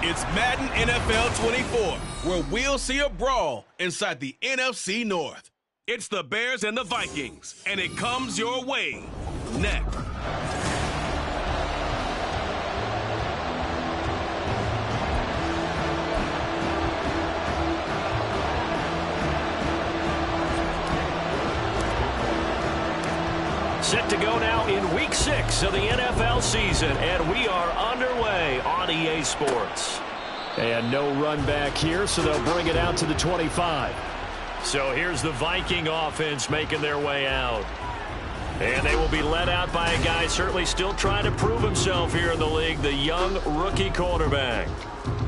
It's Madden NFL 24, where we'll see a brawl inside the NFC North. It's the Bears and the Vikings, and it comes your way next. Set to go now in Week 6 of the NFL season, and we are underway on EA Sports. And no run back here, so they'll bring it out to the 25. So here's the Viking offense making their way out. And they will be led out by a guy certainly still trying to prove himself here in the league, the young rookie quarterback.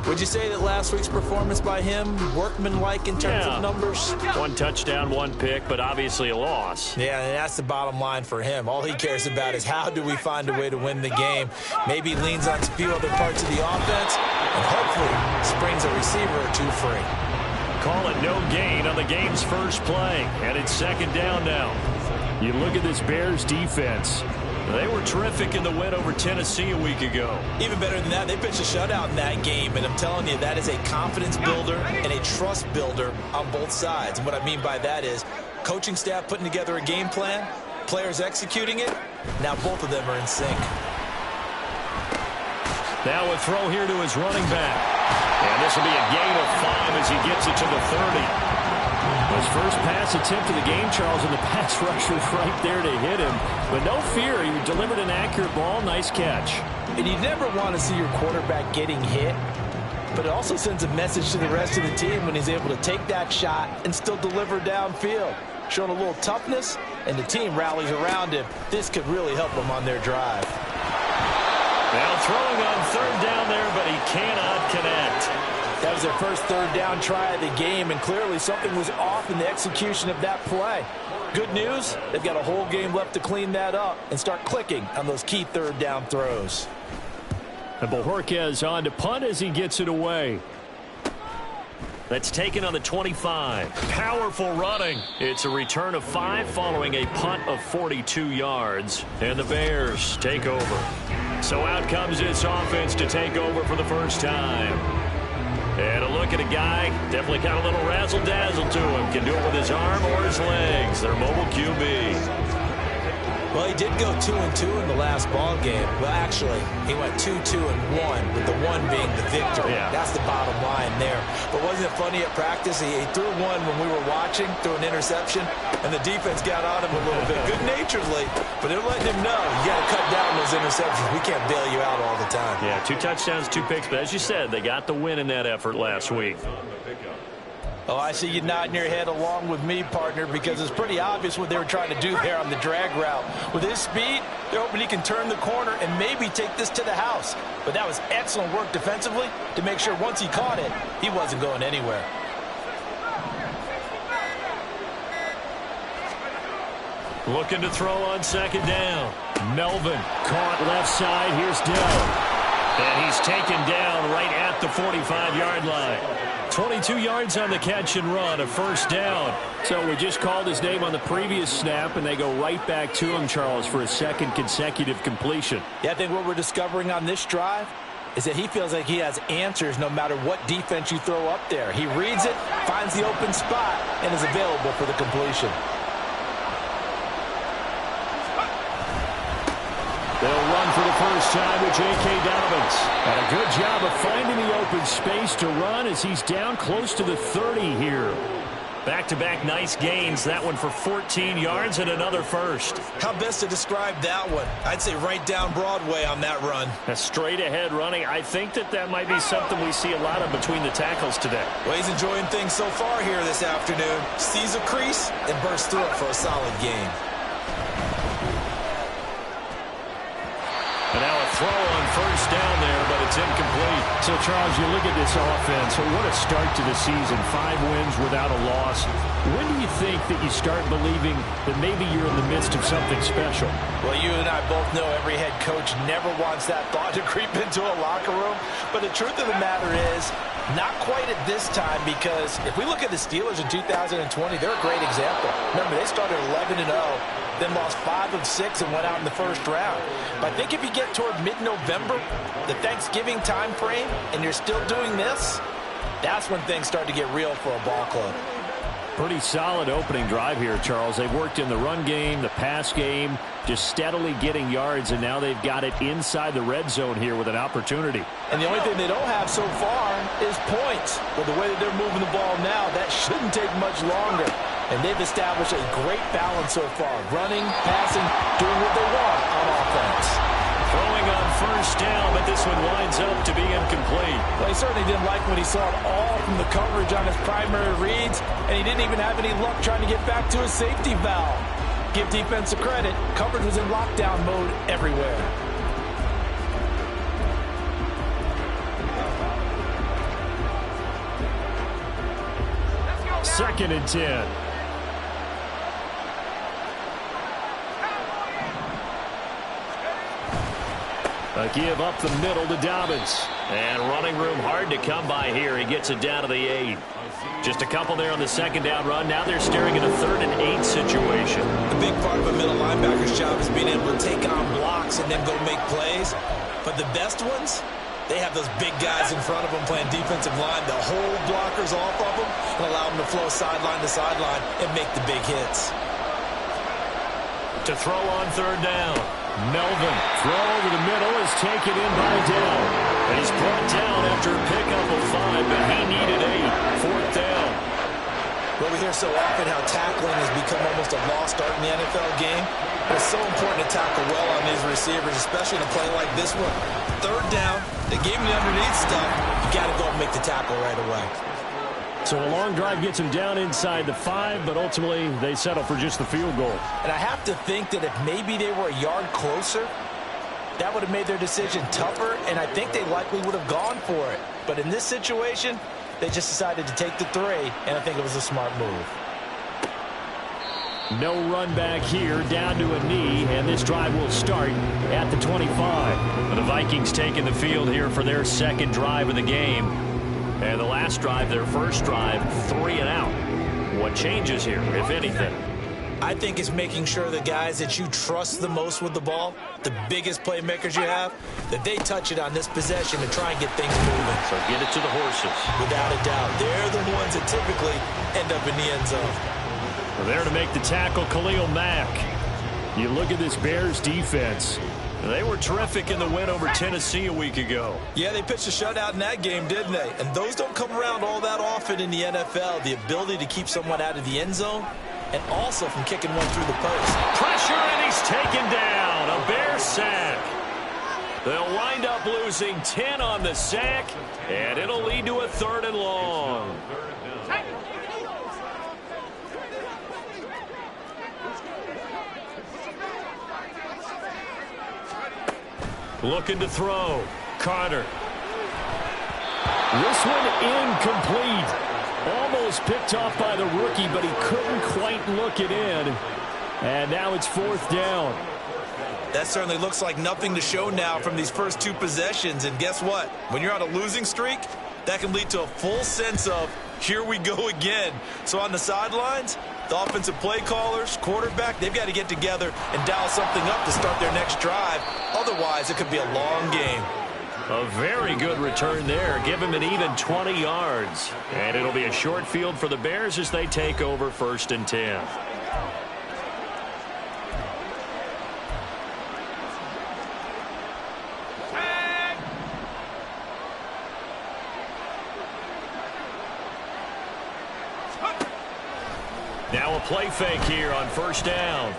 Would you say that last week's performance by him, workmanlike in terms of numbers? 1 touchdown, 1 pick, but obviously a loss. Yeah, and that's the bottom line for him. All he cares about is how do we find a way to win the game. Maybe leans on a few other parts of the offense, and hopefully springs a receiver or two free. Call it no gain on the game's first play, and it's 2nd down now. You look at this Bears defense. They were terrific in the win over Tennessee a week ago. Even better than that, they pitched a shutout in that game, and I'm telling you, that is a confidence builder and a trust builder on both sides. And what I mean by that is coaching staff putting together a game plan, players executing it. Now both of them are in sync. Now a throw here to his running back. And this will be a gain of 5 as he gets it to the 30. His first pass attempt of the game, Charles, and the pass rusher right there to hit him. But no fear, he delivered an accurate ball. Nice catch. And you never want to see your quarterback getting hit, but it also sends a message to the rest of the team when he's able to take that shot and still deliver downfield. Showing a little toughness, and the team rallies around him. This could really help them on their drive. Now throwing on 3rd down there, but he cannot connect. That was their first 3rd down try of the game, and clearly something was off in the execution of that play. Good news, they've got a whole game left to clean that up and start clicking on those key 3rd down throws. And Bojorquez on to punt as he gets it away. That's taken on the 25. Powerful running. It's a return of 5 following a punt of 42 yards. And the Bears take over. So out comes this offense to take over for the first time. And a look at a guy, definitely got a little razzle-dazzle to him. Can do it with his arm or his legs. Their mobile QB. Well, he did go 2-2 in the last ball game. Well, actually, he went 2-2-1, with the 1 being the victory. Yeah. That's the bottom line there. But wasn't it funny at practice? He threw one when we were watching, threw an interception, and the defense got on him a little bit, good-naturedly. But they're letting him know, you got to cut down those interceptions. We can't bail you out all the time. Yeah, 2 touchdowns, 2 picks. But as you said, they got the win in that effort last week. Oh, I see you nodding your head along with me, partner, because it's pretty obvious what they were trying to do there on the drag route. With his speed, they're hoping he can turn the corner and maybe take this to the house. But that was excellent work defensively to make sure once he caught it, he wasn't going anywhere. Looking to throw on 2nd down. Melvin caught left side. Here's Dell. And he's taken down right at the 45-yard line. 22 yards on the catch and run, a 1st down. So we just called his name on the previous snap, and they go right back to him, Charles, for a 2nd consecutive completion. Yeah, I think what we're discovering on this drive is that he feels like he has answers no matter what defense you throw up there. He reads it, finds the open spot, and is available for the completion. They'll run for the first time with J.K. Dobbins. And a good job of finding the open space to run as he's down close to the 30 here. Back-to-back nice gains. That one for 14 yards and another 1st. How best to describe that one? I'd say right down Broadway on that run. A straight-ahead running. I think that might be something we see a lot of between the tackles today. Well, he's enjoying things so far here this afternoon. Sees a crease and bursts through it for a solid game. And now a throw on 1st down there, but it's incomplete. So, Charles, you look at this offense. What a start to the season. 5 wins without a loss. When do you think that you start believing that maybe you're in the midst of something special? Well, you and I both know every head coach never wants that thought to creep into a locker room. But the truth of the matter is, not quite at this time, because if we look at the Steelers in 2020, they're a great example. Remember, they started 11-0. Then lost 5 of 6 and went out in the 1st round. But I think if you get toward mid-November, the Thanksgiving time frame, and you're still doing this, that's when things start to get real for a ball club. Pretty solid opening drive here, Charles. They've worked in the run game, the pass game, just steadily getting yards, and now they've got it inside the red zone here with an opportunity. And the only thing they don't have so far is points. With the way that they're moving the ball now, that shouldn't take much longer. And they've established a great balance so far. Running, passing, doing what they want on offense. Throwing on first down, but this one winds up to be incomplete. Well, he certainly didn't like when he saw it all from the coverage on his primary reads, and he didn't even have any luck trying to get back to his safety valve. Give defense a credit. Coverage was in lockdown mode everywhere. Second and 10. A give up the middle to Dobbins. And running room hard to come by here. He gets it down to the 8. Just a couple there on the second down run. Now they're staring at a 3rd and 8 situation. The big part of a middle linebacker's job is being able to take on blocks and then go make plays. But the best ones, they have those big guys in front of them playing defensive line. They'll hold blockers off of them and allow them to flow sideline to sideline and make the big hits. To throw on 3rd down. Melvin, throw over the middle, is taken in by Dell. And he's brought down after a pickup of 5, but he needed 8. 4th down. Well, we hear so often how tackling has become almost a lost art in the NFL game. But it's so important to tackle well on these receivers, especially in a play like this one. 3rd down, they gave him the underneath stuff. You got to go and make the tackle right away. So a long drive gets him down inside the 5, but ultimately they settle for just the field goal. And I have to think that if maybe they were a yard closer, that would have made their decision tougher, and I think they likely would have gone for it. But in this situation, they just decided to take the 3, and I think it was a smart move. No run back here, down to a knee, and this drive will start at the 25. The Vikings taking the field here for their second drive of the game. And the last drive, their first drive, 3 and out. What changes here, if anything? I think it's making sure the guys that you trust the most with the ball, the biggest playmakers you have, that they touch it on this possession to try and get things moving. So get it to the horses. Without a doubt. They're the ones that typically end up in the end zone. Well, there to make the tackle, Khalil Mack. You look at this Bears defense. They were terrific in the win over Tennessee a week ago. Yeah, they pitched a shutout in that game, didn't they? And those don't come around all that often in the NFL. The ability to keep someone out of the end zone and also from kicking one through the post. Pressure, and he's taken down. A Bear sack. They'll wind up losing 10 on the sack, and it'll lead to a 3rd and long. Looking to throw. Carter. This one incomplete. Almost picked off by the rookie, but he couldn't quite look it in. And now it's 4th down. That certainly looks like nothing to show now from these first 2 possessions. And guess what? When you're on a losing streak, that can lead to a full sense of, here we go again. So on the sidelines, the offensive play callers, quarterback, they've got to get together and dial something up to start their next drive. Otherwise, it could be a long game. A very good return there. Give him an even 20 yards. And it'll be a short field for the Bears as they take over 1st and 10. Now a play fake here on 1st down.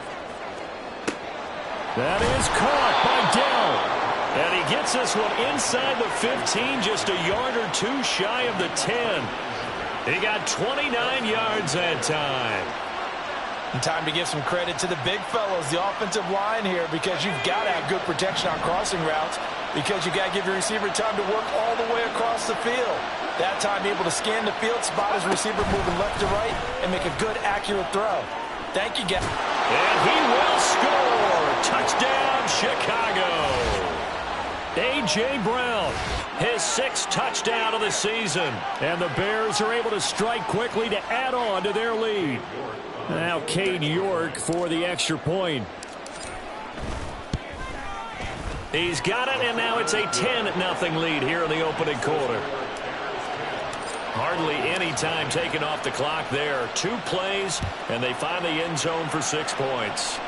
That is caught by Dell. And he gets this one inside the 15, just a yard or 2 shy of the 10. He got 29 yards that time. And time to give some credit to the big fellows, the offensive line here, because you've got to have good protection on crossing routes, because you've got to give your receiver time to work all the way across the field. That time able to scan the field, spot his receiver moving left to right, and make a good, accurate throw. Thank you, guys. And he will score. Touchdown, Chicago. A.J. Brown, his 6th touchdown of the season. And the Bears are able to strike quickly to add on to their lead. Now Cade York for the extra point. He's got it, and now it's a 10-0 lead here in the opening quarter. Hardly any time taken off the clock there. 2 plays, and they find the end zone for 6 points.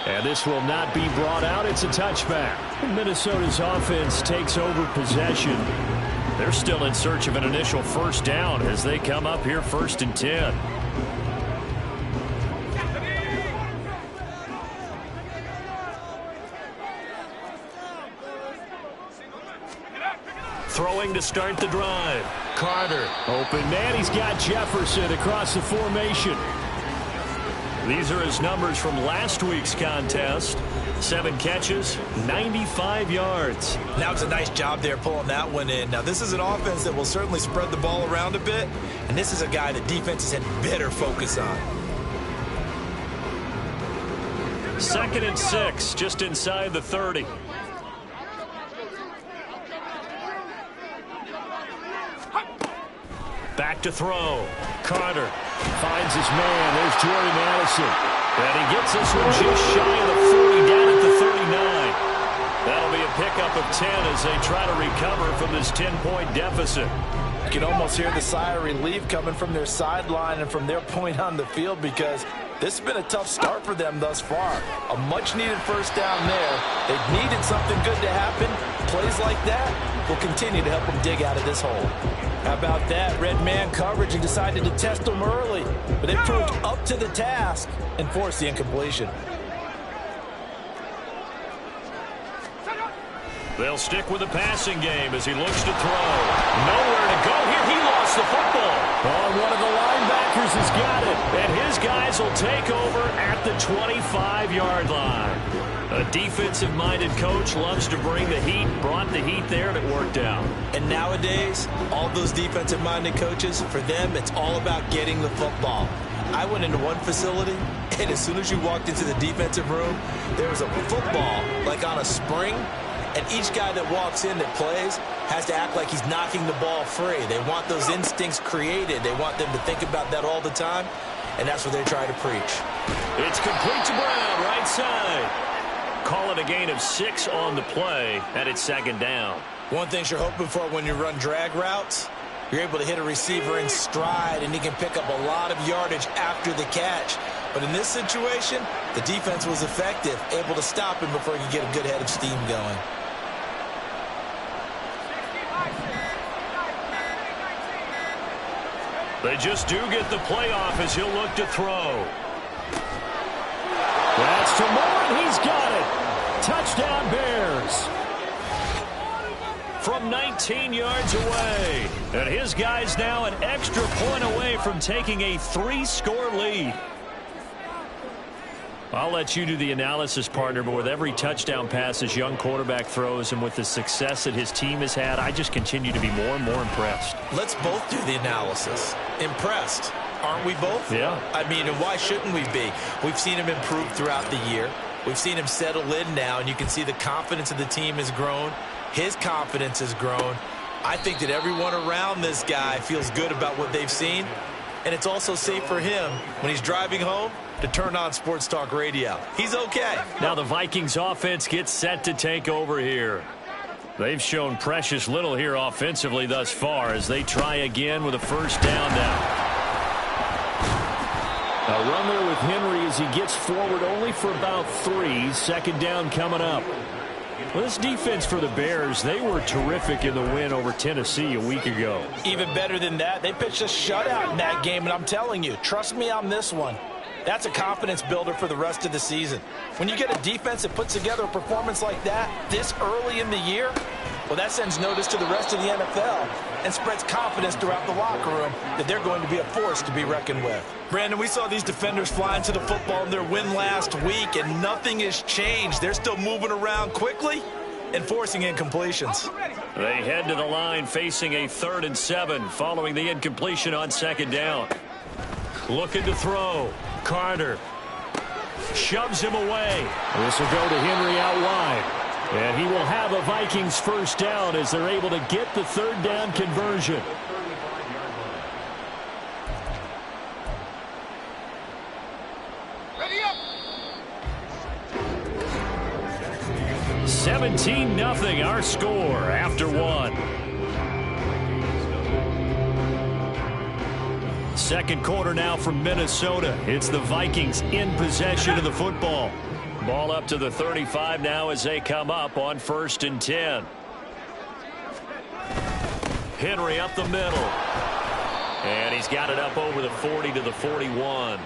And this will not be brought out. It's a touchback. Minnesota's offense takes over possession. They're still in search of an initial first down as they come up here 1st and 10. Throwing to start the drive. Carter. Open man. He's got Jefferson across the formation. These are his numbers from last week's contest. 7 catches, 95 yards. Now it's a nice job there pulling that one in. Now this is an offense that will certainly spread the ball around a bit. And this is a guy that defenses had better focus on. 2nd and 6, just inside the 30. Back to throw. Carter finds his man. There's Jordy Madison. And he gets this one just shy of the 40 down at the 39. That'll be a pickup of 10 as they try to recover from this 10-point deficit. You can almost hear the sigh of relief coming from their sideline and from their point on the field because this has been a tough start for them thus far. A much-needed first down there. They've needed something good to happen. Plays like that will continue to help them dig out of this hole. How about that? Red man coverage and decided to test them early. But they proved up to the task and forced the incompletion. They'll stick with the passing game as he looks to throw. Nowhere to go here. He lost the football. Oh, one of the linebackers has got it. And his guys will take over at the 25-yard line. A defensive-minded coach loves to bring the heat, brought the heat there, and it worked out. And nowadays, all those defensive-minded coaches, for them, it's all about getting the football. I went into one facility, and as soon as you walked into the defensive room, there was a football, like on a spring, and each guy that walks in that plays has to act like he's knocking the ball free. They want those instincts created. They want them to think about that all the time, and that's what they try to preach. It's complete to Brown, right side. Call it a gain of 6 on the play, and it's 2nd down. One thing you're hoping for when you run drag routes, you're able to hit a receiver in stride, and he can pick up a lot of yardage after the catch. But in this situation, the defense was effective, able to stop him before he could get a good head of steam going. They just do get the playoff as he'll look to throw. That's to Moore, and he's got it. Touchdown, Bears. From 19 yards away. And his guy's now an extra point away from taking a 3-score lead. I'll let you do the analysis, partner, but with every touchdown pass his young quarterback throws and with the success that his team has had, I just continue to be more and more impressed. Let's both do the analysis. Impressed. Aren't we both? Yeah. I mean, and why shouldn't we be? We've seen him improve throughout the year. We've seen him settle in now, and you can see the confidence of the team has grown. His confidence has grown. I think that everyone around this guy feels good about what they've seen, and it's also safe for him when he's driving home to turn on Sports Talk Radio. He's okay. Now the Vikings offense gets set to take over here. They've shown precious little here offensively thus far as they try again with a first down now. A run there with Henry as he gets forward only for about 3. 2nd down coming up. Well, this defense for the Bears, they were terrific in the win over Tennessee a week ago. Even better than that, they pitched a shutout in that game, and I'm telling you, trust me on this one. That's a confidence builder for the rest of the season. When you get a defense that puts together a performance like that this early in the year, well, that sends notice to the rest of the NFL and spreads confidence throughout the locker room that they're going to be a force to be reckoned with. Brandon, we saw these defenders flying to the football in their win last week, and nothing has changed. They're still moving around quickly and forcing incompletions. They head to the line facing a 3rd and 7 following the incompletion on 2nd down. Looking to throw. Carter shoves him away. This will go to Henry out wide. And he will have a Vikings first down as they're able to get the 3rd down conversion. 17-0 our score after one. Second quarter now from Minnesota. It's the Vikings in possession of the football. Ball up to the 35 now as they come up on 1st and 10. Henry up the middle. And he's got it up over the 40 to the 41.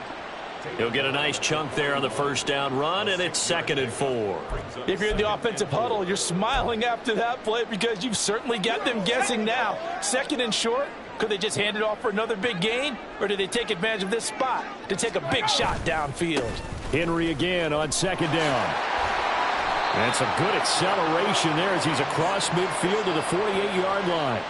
He'll get a nice chunk there on the first down run, and it's 2nd and 4. If you're in the offensive huddle, you're smiling after that play because you've certainly got them guessing now. 2nd and short. Could they just hand it off for another big gain? Or do they take advantage of this spot to take a big shot downfield? Henry again on 2nd down. And some good acceleration there as he's across midfield to the 48-yard line.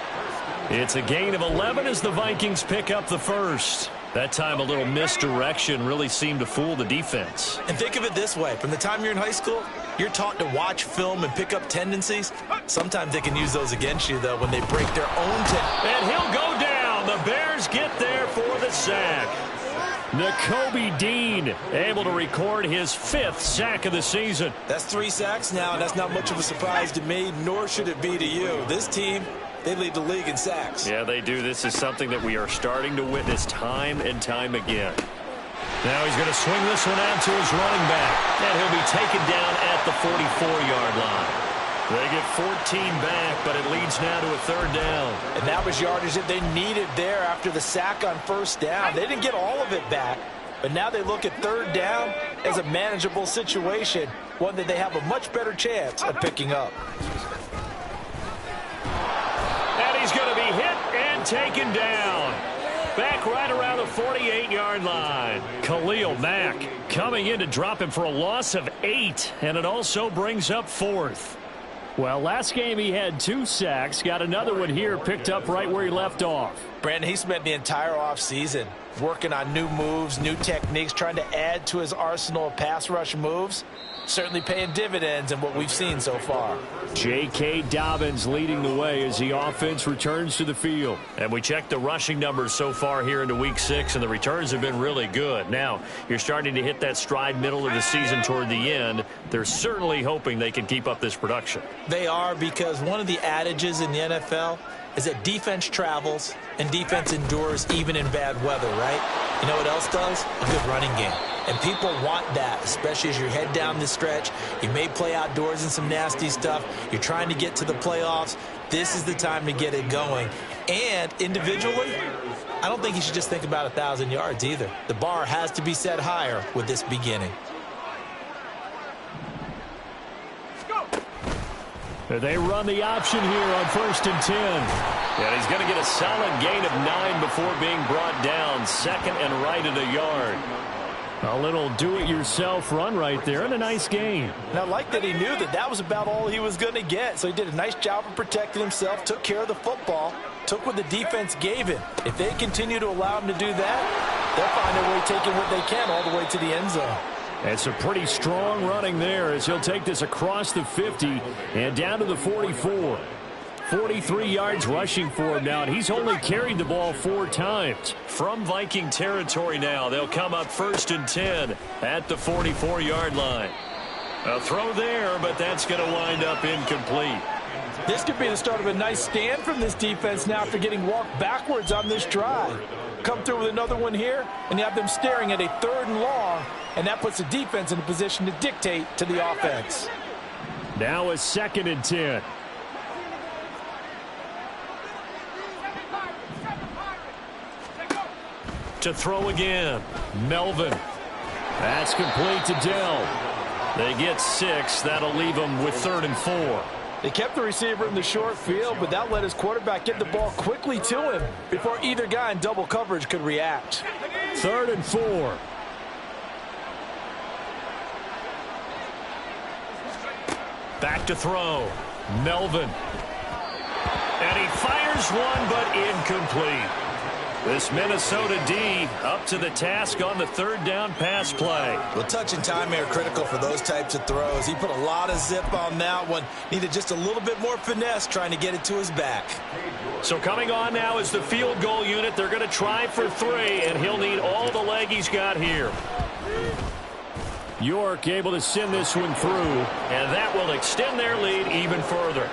It's a gain of 11 as the Vikings pick up the first. That time a little misdirection really seemed to fool the defense. And think of it this way. From the time you're in high school, you're taught to watch film and pick up tendencies. Sometimes they can use those against you, though, when they break their own tendencies. And he'll go down. The Bears get there for the sack. Nakobe Dean able to record his 5th sack of the season. That's 3 sacks now, and that's not much of a surprise to me, nor should it be to you. This team, they lead the league in sacks. Yeah, they do. This is something that we are starting to witness time and time again. Now he's going to swing this one out to his running back. And he'll be taken down at the 44-yard line. They get 14 back, but it leads now to a 3rd down. And that was yardage that they needed there after the sack on 1st down. They didn't get all of it back, but now they look at 3rd down as a manageable situation, one that they have a much better chance of picking up. And he's going to be hit and taken down. Back right around the 48-yard line. Khalil Mack coming in to drop him for a loss of 8, and it also brings up 4th. Well, last game he had 2 sacks. Got another one here picked up right where he left off. Brandon, he spent the entire offseason working on new moves, new techniques, trying to add to his arsenal of pass rush moves. Certainly paying dividends in what we've seen so far. J.K. Dobbins leading the way as the offense returns to the field. And we checked the rushing numbers so far here into Week 6, and the returns have been really good. Now, you're starting to hit that stride middle of the season toward the end. They're certainly hoping they can keep up this production. They are, because one of the adages in the NFL is that defense travels and defense endures even in bad weather, right? You know what else does? A good running game. And people want that, especially as you head down the stretch. You may play outdoors in some nasty stuff. You're trying to get to the playoffs. This is the time to get it going. And individually, I don't think you should just think about 1,000 yards either. The bar has to be set higher with this beginning. They run the option here on 1st and 10. And he's going to get a solid gain of 9 before being brought down. 2nd and right at a yard. A little do-it-yourself run right there and a nice gain. And I like that he knew that that was about all he was going to get. So he did a nice job of protecting himself, took care of the football, took what the defense gave him. If they continue to allow him to do that, they'll find a way taking what they can all the way to the end zone. And some pretty strong running there as he'll take this across the 50 and down to the 44. 43 yards rushing for him now, and he's only carried the ball 4 times. From Viking territory now, they'll come up 1st and 10 at the 44-yard line. A throw there, but that's going to wind up incomplete. This could be the start of a nice stand from this defense now after getting walked backwards on this drive. Come through with another one here, and you have them staring at a 3rd and long, and that puts the defense in a position to dictate to the offense. Now a 2nd and 10. To throw again. Melvin. That's complete to Dell. They get 6. That'll leave them with 3rd and 4. They kept the receiver in the short field, but that let his quarterback get the ball quickly to him before either guy in double coverage could react. 3rd and 4. Back to throw. Melvin. And he fires one, but incomplete. This Minnesota D up to the task on the 3rd down pass play. Well, touch and timing are critical for those types of throws. He put a lot of zip on that one. Needed just a little bit more finesse trying to get it to his back. So coming on now is the field goal unit. They're going to try for 3, and he'll need all the leg he's got here. York able to send this one through, and that will extend their lead even further.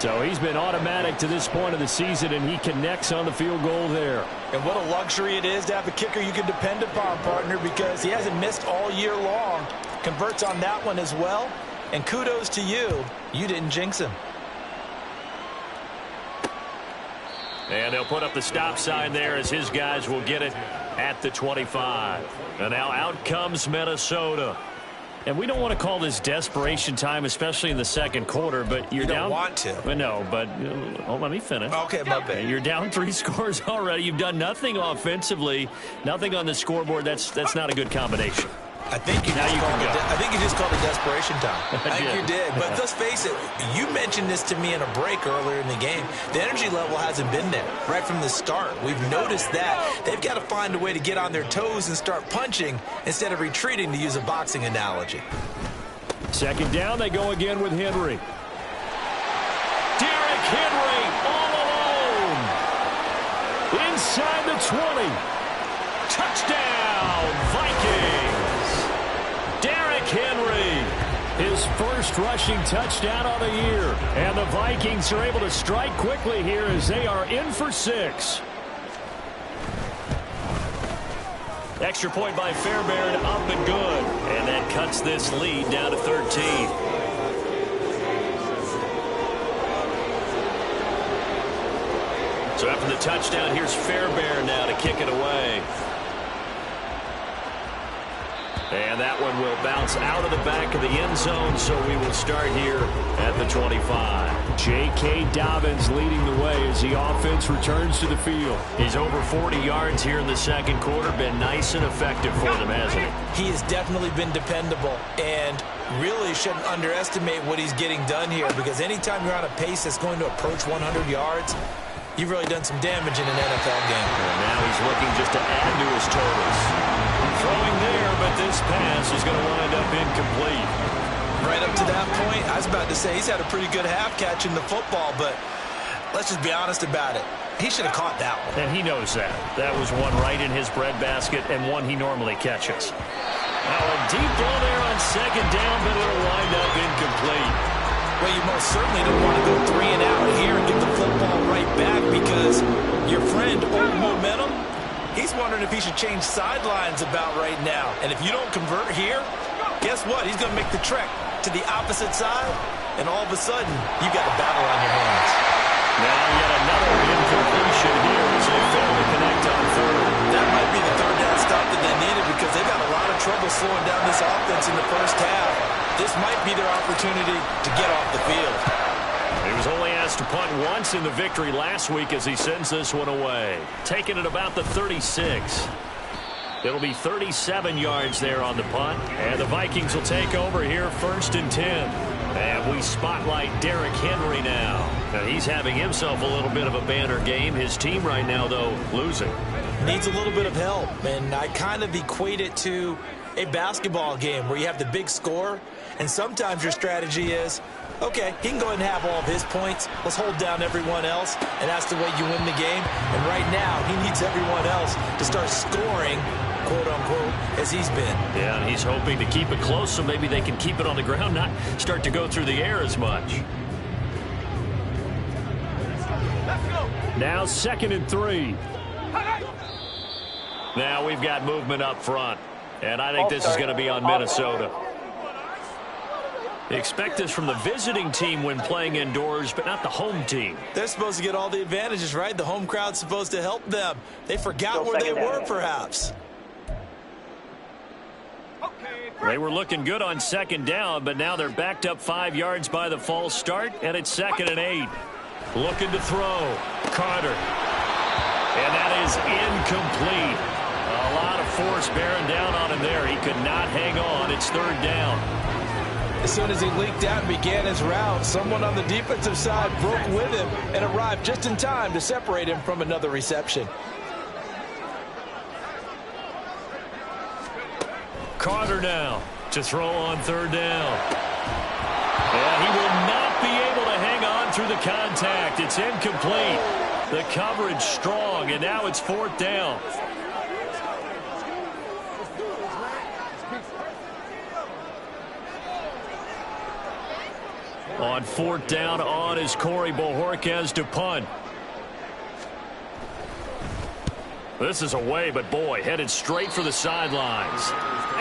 So he's been automatic to this point of the season, and he connects on the field goal there. And what a luxury it is to have a kicker you can depend upon, partner, because he hasn't missed all year long. Converts on that one as well, and kudos to you. You didn't jinx him. And they'll put up the stop sign there as his guys will get it at the 25. And now out comes Minnesota. And we don't want to call this desperation time, especially in the second quarter, but you're down. You don't want to. But no, but let me finish. Okay, my bad. You're down 3 scores already. You've done nothing offensively, nothing on the scoreboard. That's not a good combination. I think you just called it desperation time. I think you did. But let's face it, you mentioned this to me in a break earlier in the game. The energy level hasn't been there right from the start. We've noticed that. They've got to find a way to get on their toes and start punching instead of retreating, to use a boxing analogy. Second down, they go again with Henry. Derrick Henry all alone. Inside the 20. Touchdown, Vikings. Derrick Henry, his first rushing touchdown on the year. And the Vikings are able to strike quickly here as they are in for 6. Extra point by Fairbairn, up and good. And that cuts this lead down to 13. So after the touchdown, here's Fairbairn now to kick it away. And that one will bounce out of the back of the end zone, so we will start here at the 25. J.K. Dobbins leading the way as the offense returns to the field. He's over 40 yards here in the second quarter. Been nice and effective for them, hasn't he? He has definitely been dependable, and really shouldn't underestimate what he's getting done here, because anytime you're on a pace that's going to approach 100 yards, you've really done some damage in an NFL game. And now he's looking just to add to his totals. Throwing there, but this pass is going to wind up incomplete. Right up to that point, I was about to say he's had a pretty good half catching the football, but let's just be honest about it. He should have caught that one. And he knows that. That was one right in his breadbasket and one he normally catches. Now a deep ball there on second down, but it'll wind up incomplete. Well, you most certainly don't want to go 3 and out here and get the football right back, because your friend, Old Momentum, he's wondering if he should change sidelines about right now. And if you don't convert here, guess what? He's going to make the trek to the opposite side, and all of a sudden, you got a battle on your hands. Now yet another incompletion here as they fail to connect on third. That might be the third down stop that they needed, because they've got a lot of trouble slowing down this offense in the first half. This might be their opportunity to get off the field. He was only asked to punt once in the victory last week as he sends this one away. Taking it about the 36. It'll be 37 yards there on the punt. And the Vikings will take over here 1st and 10. And we spotlight Derrick Henry now. And he's having himself a little bit of a banner game. His team right now, though, losing. Needs a little bit of help. And I kind of equate it to a basketball game where you have the big score. And sometimes your strategy is, okay, he can go ahead and have all of his points. Let's hold down everyone else, and that's the way you win the game. And right now, he needs everyone else to start scoring, quote-unquote, as he's been. Yeah, and he's hoping to keep it close so maybe they can keep it on the ground, not start to go through the air as much. Now 2nd and 3. Now we've got movement up front, and I think this is going to be on Minnesota. Expect this from the visiting team when playing indoors, but not the home team. They're supposed to get all the advantages, right? The home crowd's supposed to help them. They forgot where they were, perhaps. They were looking good on 2nd down, but now they're backed up 5 yards by the false start, and it's 2nd and 8. Looking to throw. Carter. And that is incomplete. A lot of force bearing down on him there. He could not hang on. It's 3rd down. As soon as he leaked out and began his route, someone on the defensive side broke with him and arrived just in time to separate him from another reception. Carter now to throw on 3rd down. And he will not be able to hang on through the contact. It's incomplete. The coverage strong, and now it's 4th down. On 4th down on is Corey Bojorquez to punt. This is away, but boy, headed straight for the sidelines.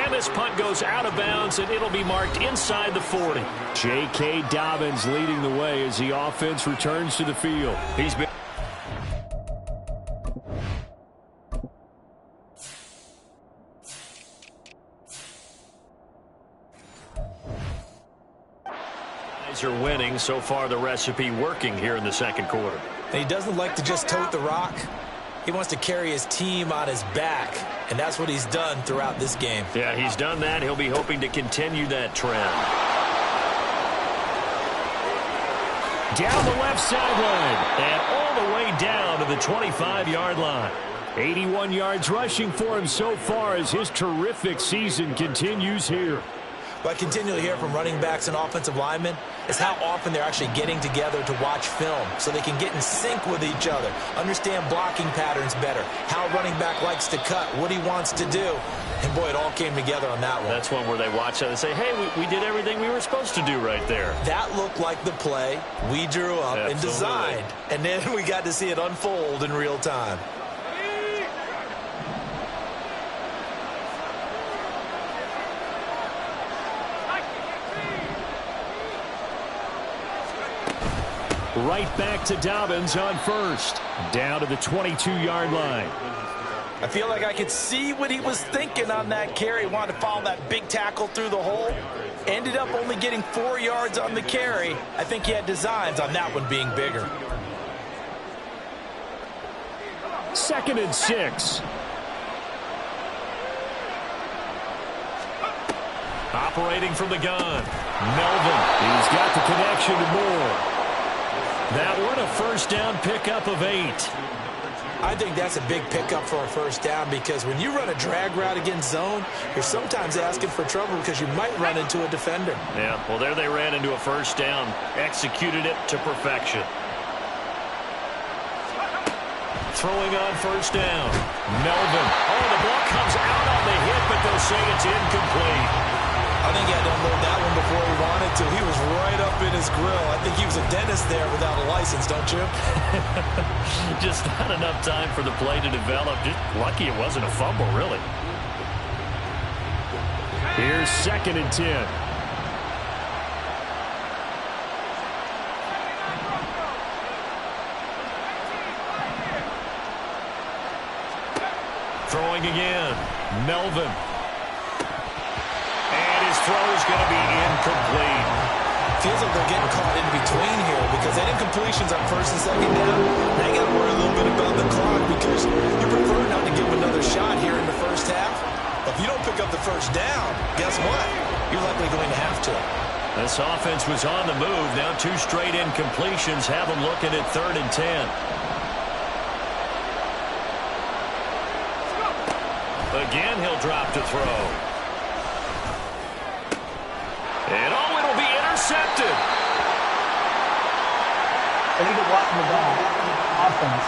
And this punt goes out of bounds, and it'll be marked inside the 40. J.K. Dobbins leading the way as the offense returns to the field. He's been... are winning. So far, the recipe working here in the second quarter. And he doesn't like to just tote the rock. He wants to carry his team on his back, and that's what he's done throughout this game. Yeah, he's done that. He'll be hoping to continue that trend. Down the left sideline and all the way down to the 25-yard line. 81 yards rushing for him so far as his terrific season continues here. What I continually hear from running backs and offensive linemen is how often they're actually getting together to watch film so they can get in sync with each other, understand blocking patterns better, how a running back likes to cut, what he wants to do. And, boy, it all came together on that one. That's one where they watch it and say, hey, we did everything we were supposed to do right there. That looked like the play we drew up and designed. And then we got to see it unfold in real time. Right back to Dobbins on 1st. Down to the 22-yard line. I feel like I could see what he was thinking on that carry. Wanted to follow that big tackle through the hole. Ended up only getting 4 yards on the carry. I think he had designs on that one being bigger. 2nd and 6. Operating from the gun. Melvin. He's got the connection to Moore. That one a first down pickup of 8. I think that's a big pickup for a first down because when you run a drag route against zone, you're sometimes asking for trouble because you might run into a defender. Yeah, well, there they ran into a first down. Executed it to perfection. Throwing on first down. Melvin. Oh, the ball comes out on the hit, but they'll say it's incomplete. I think he had to unload that one before he wanted to. He was right up in his grill. I think he was a dentist there without a license, don't you? Just not enough time for the play to develop. Just lucky it wasn't a fumble, really. Here's 2nd and 10. Throwing again. Melvin. Throw is going to be incomplete. Feels like they're getting caught in between here because they did completions on 1st and 2nd down. They got to worry a little bit about the clock because you prefer not to give them another shot here in the first half. But if you don't pick up the first down, guess what? You're likely going to have to. This offense was on the move. Now 2 straight incompletions have them looking at 3rd and 10. Again, he'll drop to throw. And oh, it'll be intercepted. They need to watch the ball. Offense.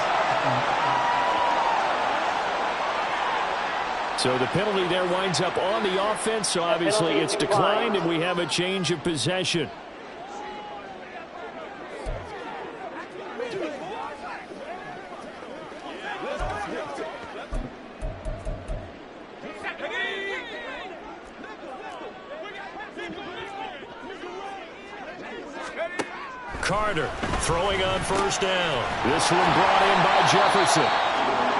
So the penalty there winds up on the offense. So obviously it's declined, and we have a change of possession. Carter throwing on first down. This one brought in by Jefferson.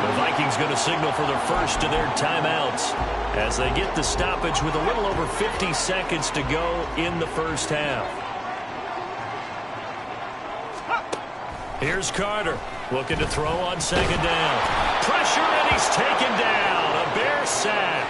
The Vikings going to signal for their first of their timeouts as they get the stoppage with a little over 50 seconds to go in the first half. Here's Carter looking to throw on 2nd down. Pressure, and he's taken down. A Bear sack.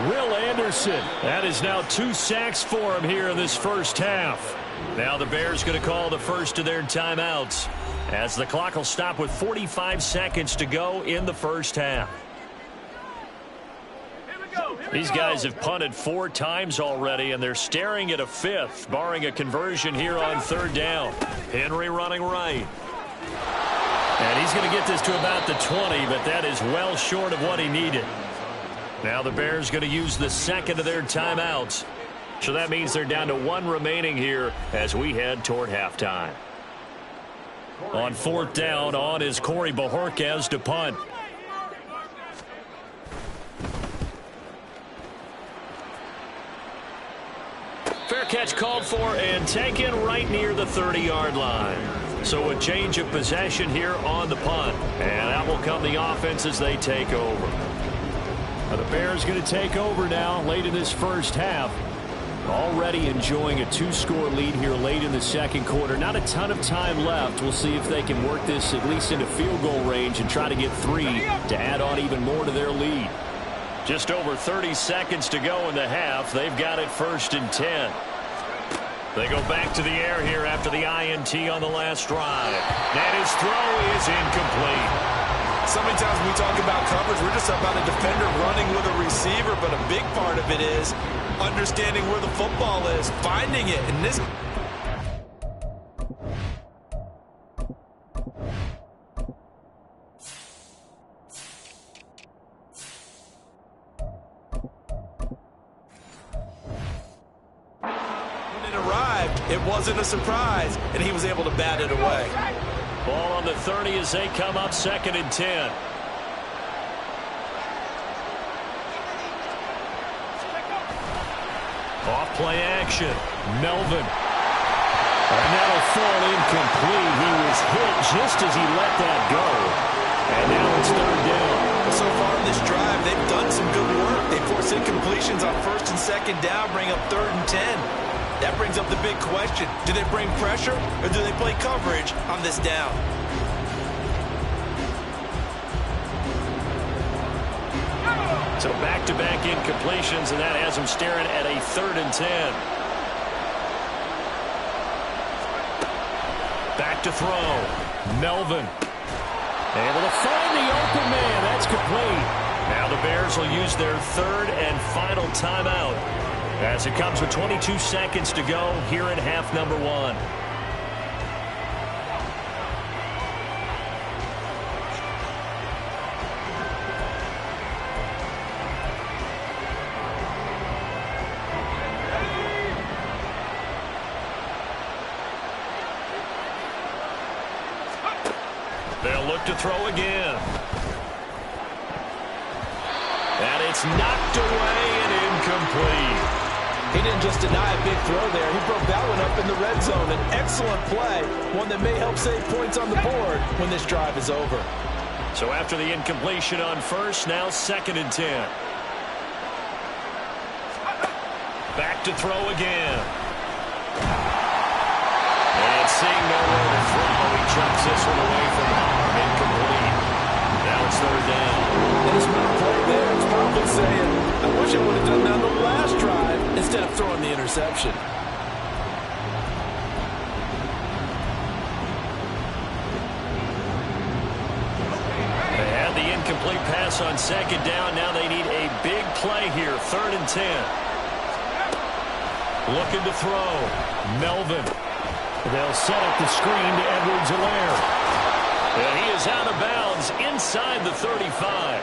Will Anderson. That is now 2 sacks for him here in this first half. Now the Bears going to call the first of their timeouts as the clock will stop with 45 seconds to go in the first half. These guys have punted 4 times already, and they're staring at a 5th, barring a conversion here on 3rd down. Henry running right. And he's going to get this to about the 20, but that is well short of what he needed. Now the Bears going to use the 2nd of their timeouts So that means they're down to 1 remaining here as we head toward halftime. On 4th down, on is Corey Bajorquez to punt. Fair catch called for and taken right near the 30-yard line. So a change of possession here on the punt. And out will come the offense as they take over. Now the Bears going to take over now late in this first half. Already enjoying a 2-score lead here late in the second quarter. Not a ton of time left. We'll see if they can work this at least into field goal range and try to get 3 to add on even more to their lead. Just over 30 seconds to go in the half. They've got it 1st and 10. They go back to the air here after the INT on the last drive. And his throw is incomplete. So many times when we talk about coverage, we're just about a defender running with a receiver, but a big part of it is understanding where the football is, finding it. And this... It wasn't a surprise, and he was able to bat it away. Ball on the 30 as they come up 2nd and 10. Off play action. Melvin. And that'll fall incomplete. He was hit just as he let that go. And now it's 3rd down. So far in this drive, they've done some good work. They force incompletions on 1st and 2nd down, bring up 3rd and 10. That brings up the big question. Do they bring pressure or do they play coverage on this down? So back-to-back incompletions, and that has them staring at a 3rd and 10. Back to throw. Melvin. Able to find the open man. That's complete. Now the Bears will use their 3rd and final timeout as it comes with 22 seconds to go here in half number 1. They'll look to throw again. And it's knocked away and incomplete. He didn't just deny a big throw there. He broke that one up in the red zone. An excellent play, one that may help save points on the board when this drive is over. So after the incompletion on 1st, now 2nd and 10. Back to throw again. And seeing nowhere to throw, he chucks this one away from home. Incomplete. Now it's 3rd down. And his mouth play there is probably saying, I wish I would have done that on the last drive instead of throwing the interception. They had the incomplete pass on 2nd down. Now they need a big play here. 3rd and 10. Looking to throw. Melvin. They'll set up the screen to Edwards-Helaire. And he is out of bounds inside the 35.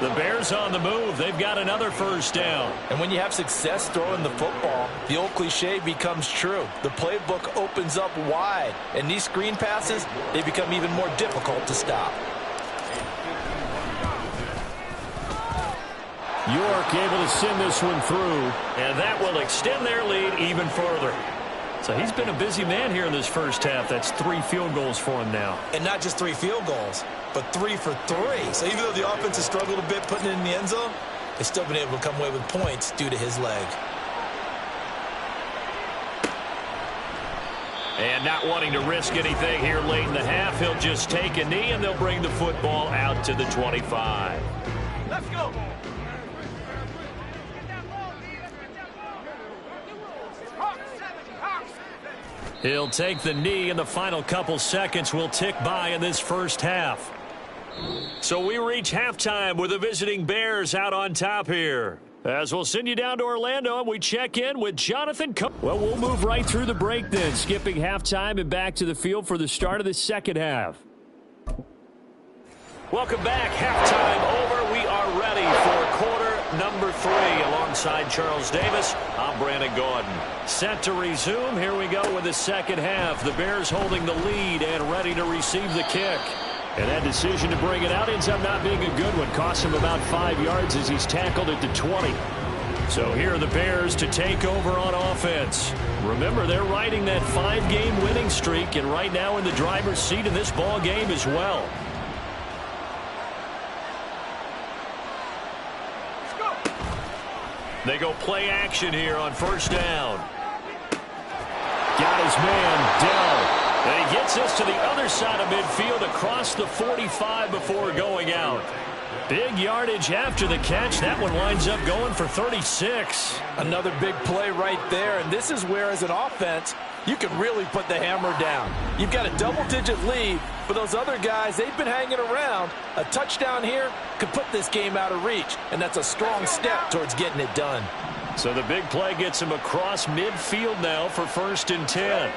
The Bears on the move. They've got another 1st down. And when you have success throwing the football, the old cliche becomes true. The playbook opens up wide. And these screen passes, they become even more difficult to stop. York able to send this one through. And that will extend their lead even further. So he's been a busy man here in this first half. That's 3 field goals for him now. And not just 3 field goals, but 3 for 3. So even though the offense has struggled a bit putting it in the end zone, they've still been able to come away with points due to his leg. And not wanting to risk anything here late in the half, he'll just take a knee, and they'll bring the football out to the 25. Let's go. He'll take the knee, and the final couple seconds will tick by in this first half. So we reach halftime with the visiting Bears out on top here. As we'll send you down to Orlando, and we check in with Jonathan. Well, we'll move right through the break then, skipping halftime and back to the field for the start of the second half. Welcome back. Halftime over. We are ready for quarter number 3 alongside Charles Davis. I'm Brandon Gaudin. Set to resume. Here we go with the second half. The Bears holding the lead and ready to receive the kick. And that decision to bring it out ends up not being a good one. Cost him about 5 yards as he's tackled at the 20. So here are the Bears to take over on offense. Remember, they're riding that 5-game winning streak, and right now in the driver's seat in this ball game as well. They go play action here on first down. Got his man, Dell. And he gets us to the other side of midfield across the 45 before going out. Big yardage after the catch. That one winds up going for 36. Another big play right there, and this is where, as an offense, you can really put the hammer down. You've got a double-digit lead, but those other guys, they've been hanging around. A touchdown here could put this game out of reach, and that's a strong step towards getting it done. So the big play gets him across midfield now for 1st and 10.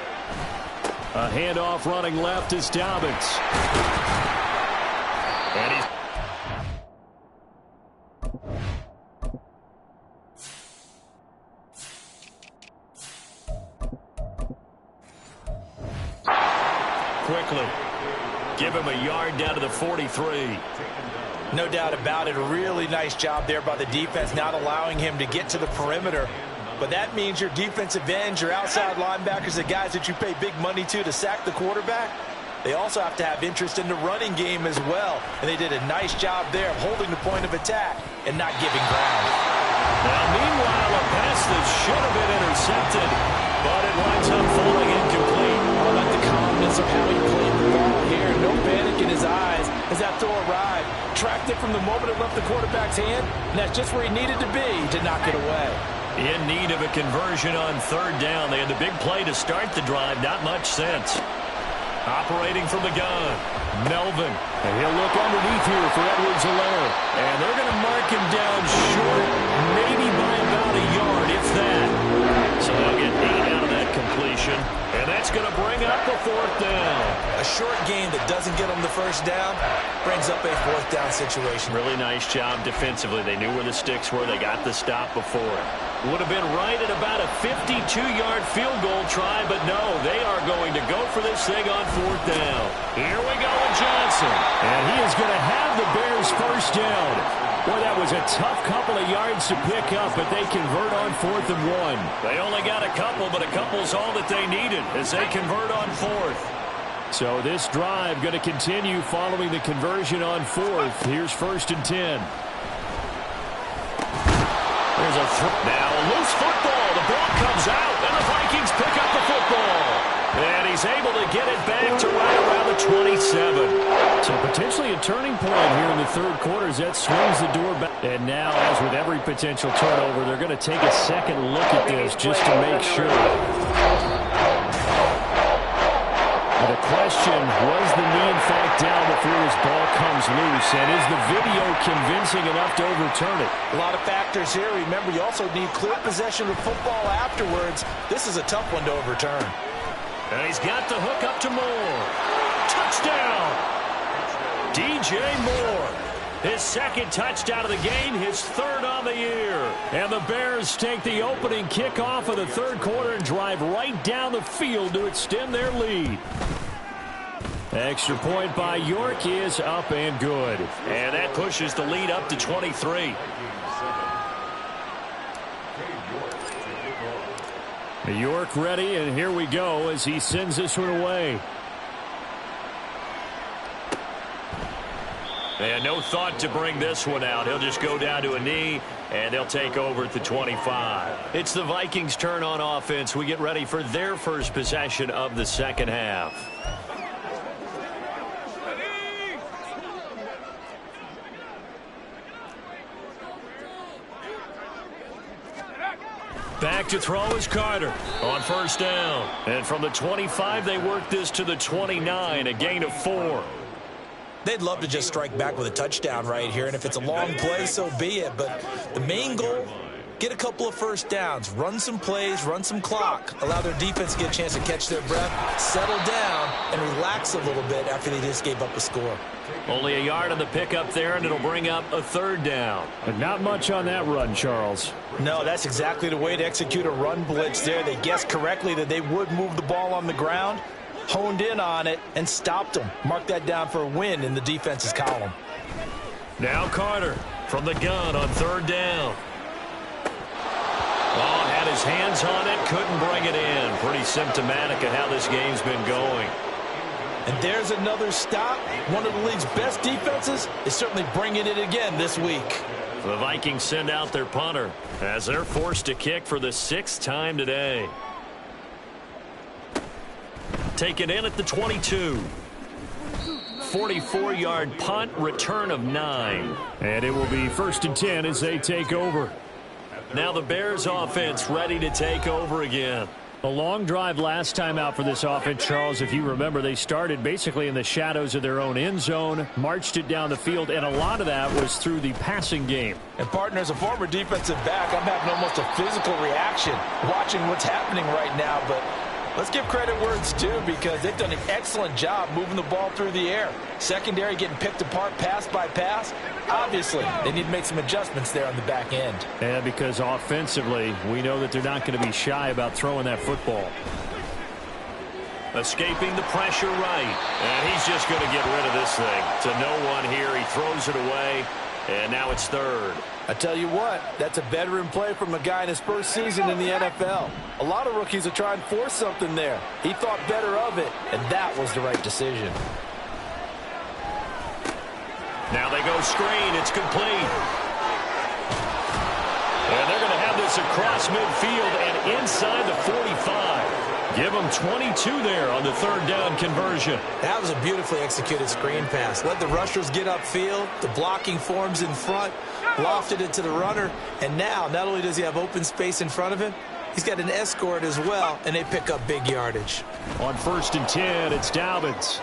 A handoff running left is Dobbins. And he's quickly give him a yard down to the 43. No doubt about it. A really nice job there by the defense, not allowing him to get to the perimeter. But that means your defensive ends, your outside linebackers, the guys that you pay big money to sack the quarterback, they also have to have interest in the running game as well. And they did a nice job there of holding the point of attack and not giving ground. Now, meanwhile, a pass that should have been intercepted, but it winds up falling incomplete. I like the calmness of how he played the ball here. No panic in his eyes as that throw arrived. Tracked it from the moment it left the quarterback's hand, and that's just where he needed to be to knock it away. In need of a conversion on 3rd down. They had the big play to start the drive. Not much sense. Operating from the gun, Melvin. And he'll look underneath here for Edwards-Helaire. And they're going to mark him down short, maybe by about a yard, if that. So they'll get 8 out of that completion. And that's going to bring up the 4th down. A short gain that doesn't get them the 1st down brings up a 4th down situation. Really nice job defensively. They knew where the sticks were. They got the stop before it. Would have been right at about a 52-yard field goal try, but no, they are going to go for this thing on 4th down. Here we go with Johnson. And he is going to have the Bears 1st down. Boy, that was a tough couple of yards to pick up, but they convert on 4th and 1. They only got a couple, but a couple's all that they needed as they convert on 4th. So this drive going to continue following the conversion on 4th. Here's 1st and 10. There's now a loose football. The ball comes out, and the Vikings pick up the football. And he's able to get it back to right around the 27. So potentially a turning point here in the 3rd quarter as that swings the door back. And now, as with every potential turnover, they're going to take a second look at this just to make sure. The question, was the knee in fact down before this ball comes loose? And is the video convincing enough to overturn it? A lot of factors here. Remember, you also need clear possession of football afterwards. This is a tough one to overturn. And he's got the hook up to Moore. Touchdown! DJ Moore. His 2nd touchdown of the game, his 3rd on the year. And the Bears take the opening kickoff of the 3rd quarter and drive right down the field to extend their lead. Extra point by York is up and good. And that pushes the lead up to 23. York ready, and here we go as he sends this one away. And no thought to bring this one out. He'll just go down to a knee, and they'll take over at the 25. It's the Vikings' turn on offense. We get ready for their first possession of the 2nd half. Back to throw is Carter on 1st down. And from the 25, they work this to the 29, a gain of 4. They'd love to just strike back with a touchdown right here, and if it's a long play, so be it. But the main goal get a couple of first downs, run some plays, run some clock, allow their defense to get a chance to catch their breath, settle down, and relax a little bit after they just gave up a score. Only a yard on the pickup there, and it'll bring up a third down. But not much on that run, Charles. No, that's exactly the way to execute a run blitz there. They guessed correctly that they would move the ball on the ground, honed in on it, and stopped them. Mark that down for a win in the defense's column. Now Carter from the gun on third down. Oh, had his hands on it, couldn't bring it in. Pretty symptomatic of how this game's been going. And there's another stop. One of the league's best defenses is certainly bringing it again this week. The Vikings send out their punter as they're forced to kick for the 6th time today. Take it in at the 22. 44-yard punt, return of 9. And it will be 1st and 10 as they take over. Now the Bears offense ready to take over again. A long drive last time out for this offense, Charles. If you remember, they started basically in the shadows of their own end zone, marched it down the field, and a lot of that was through the passing game. And, partner, as a former defensive back, I'm having almost a physical reaction watching what's happening right now. But let's give credit where it's due because they've done an excellent job moving the ball through the air. Secondary getting picked apart pass by pass. Obviously, they need to make some adjustments there on the back end. And because offensively, we know that they're not going to be shy about throwing that football. Escaping the pressure right. And he's just going to get rid of this thing. To no one here. He throws it away. And now it's third. I tell you what, that's a veteran play from a guy in his first season in the NFL. A lot of rookies are trying to force something there. He thought better of it, and that was the right decision. Now they go screen. It's complete. And they're going to have this across midfield and inside the 45. Give them 22 there on the third down conversion. That was a beautifully executed screen pass. Let the rushers get upfield. The blocking forms in front. Lofted it to the runner. And now, not only does he have open space in front of him, he's got an escort as well, and they pick up big yardage. On 1st and 10, it's Dobbins.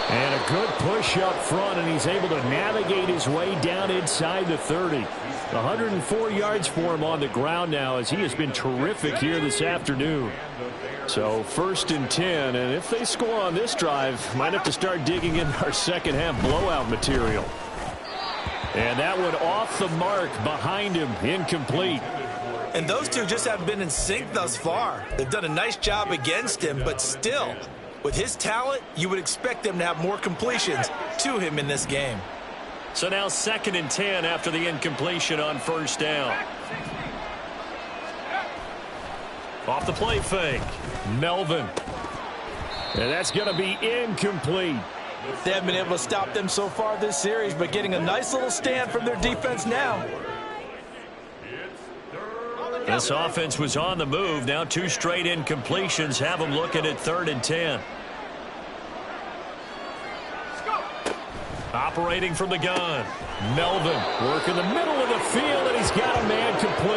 And a good push up front, and he's able to navigate his way down inside the 30. 104 yards for him on the ground now as he has been terrific here this afternoon. So 1st and 10, and if they score on this drive, might have to start digging in our second half blowout material. And that one off the mark behind him, incomplete. And those two just haven't been in sync thus far. They've done a nice job against him, but still, with his talent, you would expect them to have more completions to him in this game. So now 2nd and 10 after the incompletion on 1st down. Off the play fake. Melvin. And that's going to be incomplete. They haven't been able to stop them so far this series, but getting a nice little stand from their defense now. This offense was on the move. Now 2 straight incompletions have them looking at 3rd and 10. Operating from the gun. Melvin working the middle of the field, and he's got a man complete.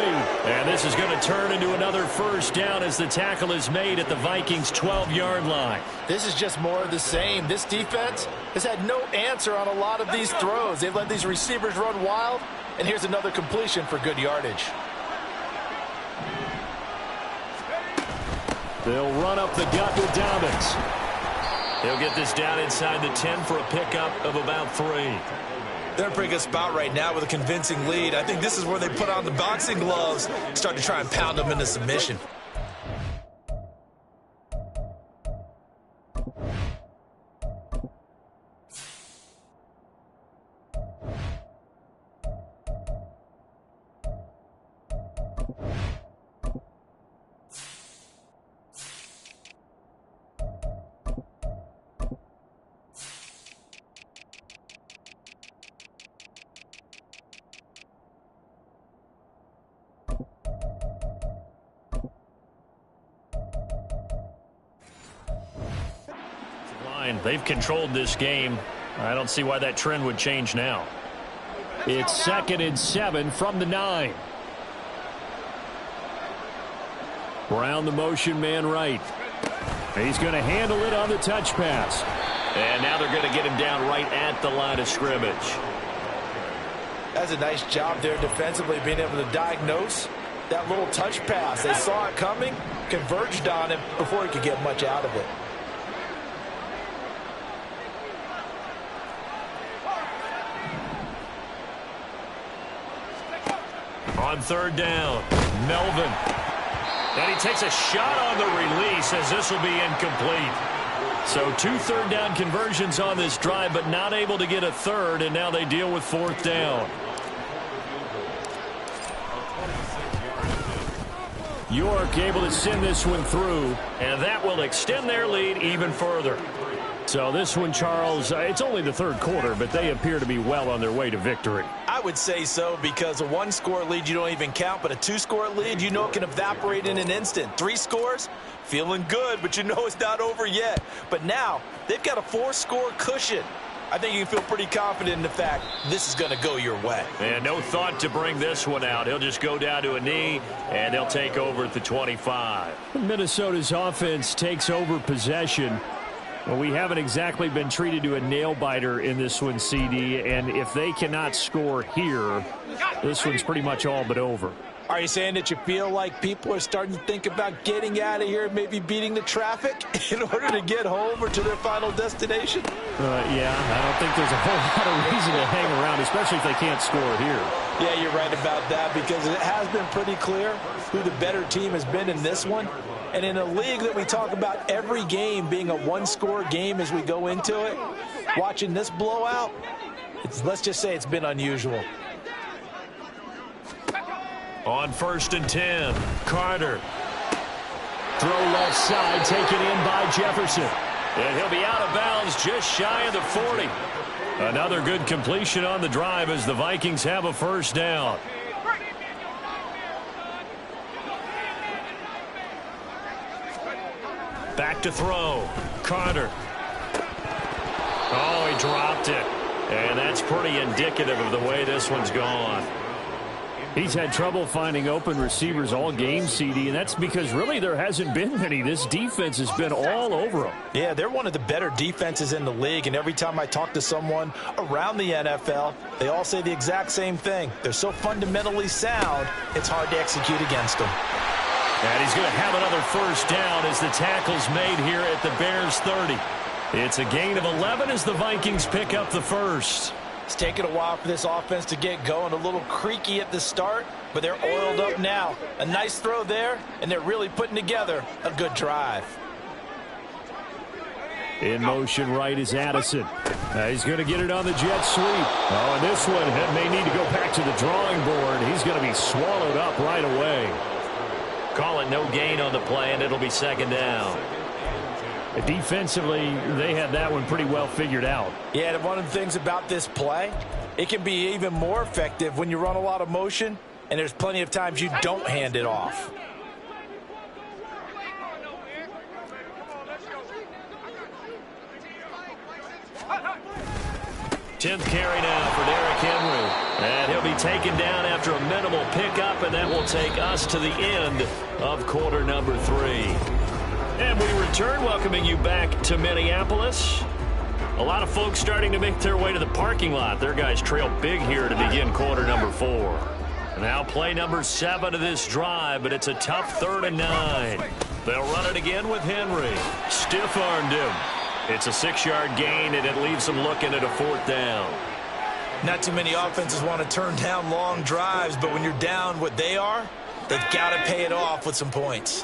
And this is going to turn into another 1st down as the tackle is made at the Vikings' 12-yard line. This is just more of the same. This defense has had no answer on a lot of these throws. They've let these receivers run wild, and here's another completion for good yardage. They'll run up the gut with Dobbins. He'll get this down inside the 10 for a pickup of about 3. They're in a pretty good spot right now with a convincing lead. I think this is where they put on the boxing gloves, start to try and pound them into submission. They've controlled this game. I don't see why that trend would change now. It's 2nd and 7 from the 9. Brown the motion man right. He's going to handle it on the touch pass. And now they're going to get him down right at the line of scrimmage. That's a nice job there defensively, being able to diagnose that little touch pass. They saw it coming, converged on it before he could get much out of it. On third down, Melvin. And he takes a shot on the release as this will be incomplete. So 2 third-down conversions on this drive, but not able to get a third, and now they deal with fourth down. York able to send this one through, and that will extend their lead even further. So this one, Charles, it's only the third quarter, but they appear to be well on their way to victory. I would say so, because a 1-score lead you don't even count, but a 2-score lead you know can evaporate in an instant. 3 scores, feeling good, but you know it's not over yet. But now they've got a 4-score cushion. I think you can feel pretty confident in the fact this is going to go your way. And no thought to bring this one out. He'll just go down to a knee, and they'll take over at the 25. Minnesota's offense takes over possession. Well, we haven't exactly been treated to a nail-biter in this one, CD, and if they cannot score here, this one's pretty much all but over. Are you saying that you feel like people are starting to think about getting out of here, maybe beating the traffic in order to get home or to their final destination? Yeah, I don't think there's a whole lot of reason to hang around, especially if they can't score here. Yeah, you're right about that, because it has been pretty clear who the better team has been in this one. And in a league that we talk about every game being a 1-score game as we go into it, watching this blowout, let's just say it's been unusual. On 1st and 10, Carter. Throw left side, taken in by Jefferson. And he'll be out of bounds just shy of the 40. Another good completion on the drive as the Vikings have a first down. Back to throw. Carter. Oh, he dropped it. And that's pretty indicative of the way this one's gone. He's had trouble finding open receivers all game, CD, and that's because really there hasn't been many. This defense has been all over them. Yeah, they're one of the better defenses in the league, and every time I talk to someone around the NFL, they all say the exact same thing. They're so fundamentally sound, it's hard to execute against them. And he's going to have another first down as the tackle's made here at the Bears 30. It's a gain of 11 as the Vikings pick up the first. It's taken a while for this offense to get going, a little creaky at the start, but they're oiled up now. A nice throw there, and they're really putting together a good drive. In motion right is Addison. He's going to get it on the jet sweep. Oh, and this one may need to go back to the drawing board. He's going to be swallowed up right away. Call it no gain on the play, and it'll be second down. Defensively, they had that one pretty well figured out. Yeah, and one of the things about this play, it can be even more effective when you run a lot of motion, and there's plenty of times you don't hand it off. Tenth carry now for Derrick Henry. And he'll be taken down after a minimal pickup, and that will take us to the end of quarter number 3. And we return, welcoming you back to Minneapolis. A lot of folks starting to make their way to the parking lot. Their guys trail big here to begin quarter number 4. Now play number 7 of this drive, but it's a tough 3rd and 9. They'll run it again with Henry. Stiff-armed him. It's a 6-yard gain, and it leaves them looking at a 4th down. Not too many offenses want to turn down long drives, but when you're down what they are, they've got to pay it off with some points.